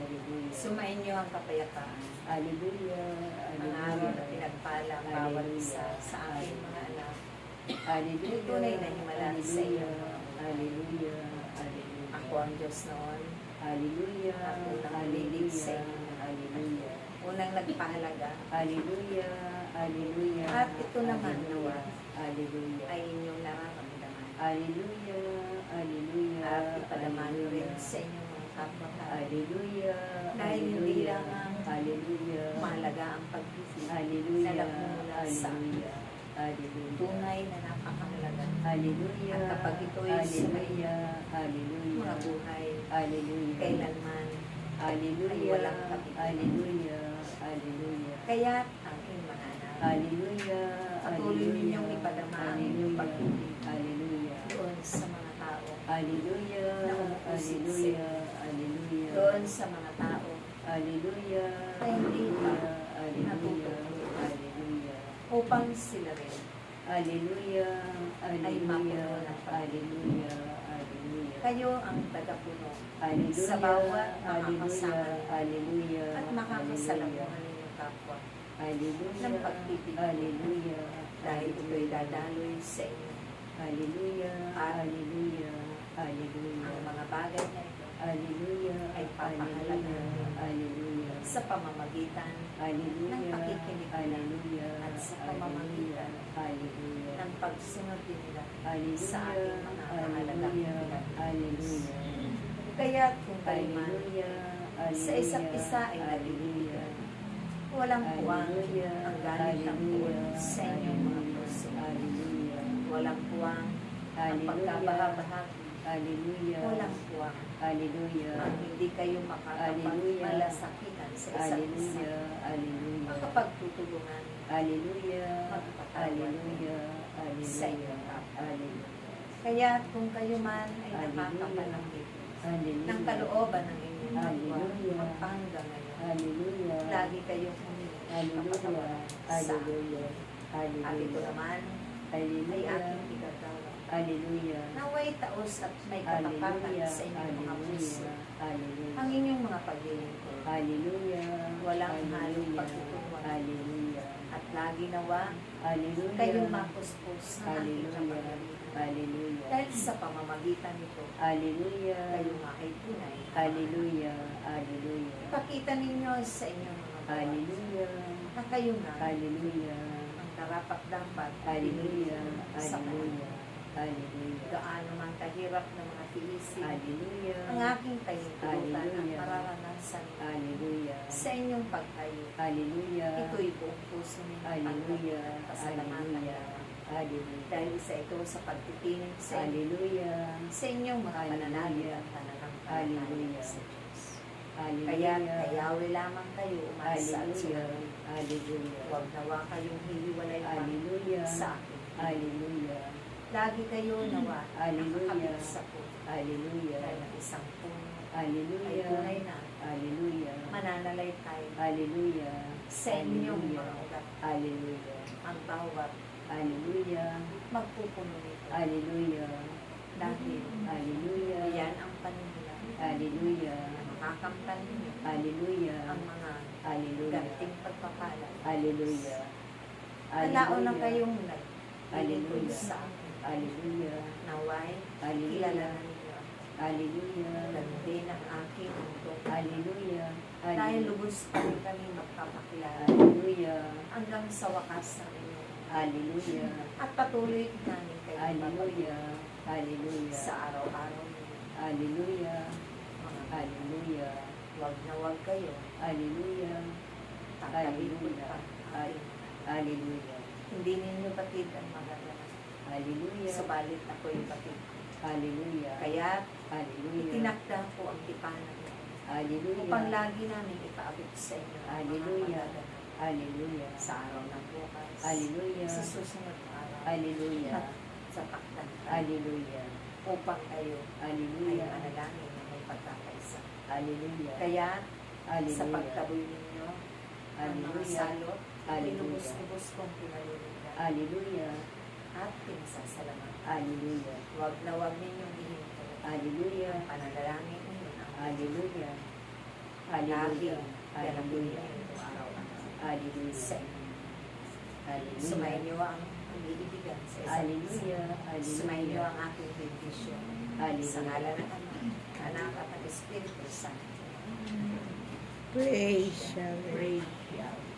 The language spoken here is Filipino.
Hallelujah. Sumainyo ang kapayapaan. Hallelujah. Ang araw na pinagpala ang bawat isa sa aking mga anak. Hallelujah. Tunay na himala sa iyo. Hallelujah. Hallelujah. Ako ang Diyos noon. Hallelujah. At unang umilig sa Hallelujah. inyo. Hallelujah. Unang nagpahalaga. Hallelujah. Hallelujah. At ito naman nawa Hallelujah. ay inyong nararamdaman. Hallelujah. Hallelujah. At ipadama nyo rin sa inyong mga kapwa-tao. Hallelujah. Dahil hindi lang ang Hallelujah. mahalaga ang pagbisig Hallelujah. na nagmumula sa Hallelujah. Hallelujah. tunay na napakahalaga. Hallelujah. At kapag ito'y Hallelujah. Hallelujah. Mga buhay, Hallelujah. kailanman. Hallelujah. ay walang kapit. Hallelujah. Hallelujah. Kaya aking mga anak, Hallelujah. patuloy ninyong ipadama ang inyong pag-ibig Hallelujah. doon sa mga tao. Hallelujah. Na umuusig sa Hallelujah. Hallelujah. Doon sa mga tao Hallelujah. na hindi pa Hallelujah. natututo. Hallelujah. Upang sila rin Hallelujah. ay mapuno ng pag-ibig. Hallelujah. Hallelujah. Kayo ang tagapuno Hallelujah. sa bawat Hallelujah. makakasama Hallelujah. at makakasalamuhan ninyong kapwa Hallelujah. ng pag-ibig. Hallelujah. Dahil ito'y dadaloy sa inyo. Hallelujah. At Hallelujah. ang Hallelujah. mga bagay na ito Hallelujah. ay papahalagan Hallelujah. sa pamamagitan Hallelujah. ng pakikinig Hallelujah. at sa pamamagitan Hallelujah. ng pagsunod din nila Hallelujah. sa ating mga mahalagang Hallelujah. ilan. Hallelujah. Kaya kung kayo man Hallelujah. sa isa't isa ay naliligan, walang puwang ang galit ng Diyos sa inyong mga puso. Hallelujah. Walang puwang ang pagkabahabahagi. Hallelujah. Walang puwang Hallelujah. ang hindi kayo makakapagmalasakitan sa isa't isa. Hallelujah. Hallelujah. Makapagtutulungan Hallelujah. magpatawad Hallelujah. sa inyong kapwa. Hallelujah. Kaya kung kayo man ay Hallelujah. nakakapanakit Hallelujah. ng kalooban ng inyong kapwa Hallelujah. magpahanggang ngayon, Hallelujah. lagi kayong humingi ng Hallelujah. kapatawaran sa akin. Hallelujah. At ito Hallelujah. naman ay Hallelujah. aking igagawa. Hallelujah. Naway taos at may katapatan Hallelujah. sa inyong mga puso. Hallelujah. Ang inyong mga paglilingkod. Hallelujah. Walang halong Hallelujah. pagtutuwa. Hallelujah. At lagi nawa Hallelujah. kayong mapuspos ng aking Hallelujah. kapagalingan. Hallelujah. Dahil sa pamamagitan nito, Hallelujah. kayo nga ay tunay. Hallelujah. Hallelujah. Ipakita ninyo sa inyong mga bawa Hallelujah. na kayo nga Hallelujah. ang karapat-dapat Hallelujah. sa Hallelujah. Hallelujah. gaano man kahirap ng mga tiisin. Hallelujah. Ang aking kahintulutan at Hallelujah. mararanasan Hallelujah. sa inyong pagtayo. Hallelujah. Ito'y buong puso ninyong Hallelujah. pasalamatan. Hallelujah. Hallelujah. Dahil isa ito sa pagtitinig sa inyo, Hallelujah. sa inyong mga pananalig Hallelujah. at pananampalataya Hallelujah. sa Diyos. Hallelujah. Kaya kayawi lamang kayo umasa at Hallelujah. sumunod. Hallelujah. Huwag nawa kayong hihiwalay pa Hallelujah. sa akin. Hallelujah. Lagi kayo nawa Hallelujah. nakakabit sa puso. Hallelujah. Dahil ang isang puno ay Hallelujah. tunay na Hallelujah. mananalay tayo Hallelujah. sa inyong mga ugat. Hallelujah. Ang bawat Hallelujah. magpupuno nito. Hallelujah. Dahil Hallelujah. yan ang paniniwala Hallelujah. na makakamtan ninyo Hallelujah. ang mga Hallelujah. ganting pagpapala. Hallelujah. Alaon na kayong Hallelujah. nag-ilingkod sa akin. Hallelujah. Naway, Hallelujah. kilala na ninyo. Hallelujah. Ganda ng aking mundo. Hallelujah. Dahil lubos pa rin kami magpapakilala Hallelujah. hanggang sa wakas ng inyong Hallelujah. at patuloy namin kayo Hallelujah. Hallelujah. sa araw-araw ninyo. Hallelujah. Mga Hallelujah. wag na wag kayo. Hallelujah. Tatalikod pa. Hallelujah. Hindi ninyo batid ang magagawa. Hallelujah. Subalit ako'y batid. Hallelujah. Kaya Hallelujah. itinakda ko ang tipanan niyo Hallelujah. upang lagi namin ipaabot sa inyo ang mga Hallelujah. magaganap Hallelujah. sa araw ng bukas. Hallelujah. Sa susunod na araw. Hallelujah. At sa takdan Hallelujah. upang kayo ay Hallelujah. manalangin na may pagkakaisa. Hallelujah. Kaya sa Hallelujah. pagtaboy ninyo ang mga Hallelujah. salot, Hallelujah. pinubos-lubos kong pinalulungan Hallelujah. at pinasasalamatan. Hallelujah. Huwag na huwag ninyong ihinto. Hallelujah. Panalangin ninyo na Hallelujah. at panalangin, Hallelujah. pero araw-araw. Hallelujah. Sa Hallelujah. sumayin niyo ang pag-iibigan sa isa't isa. Hallelujah. Sumayin niyo Hallelujah. ang aking bendisyon. Hallelujah. Sa ngalan ng Ama, Anak at ng Espiritu Santo. Praise Yahweh. Praise Yahweh.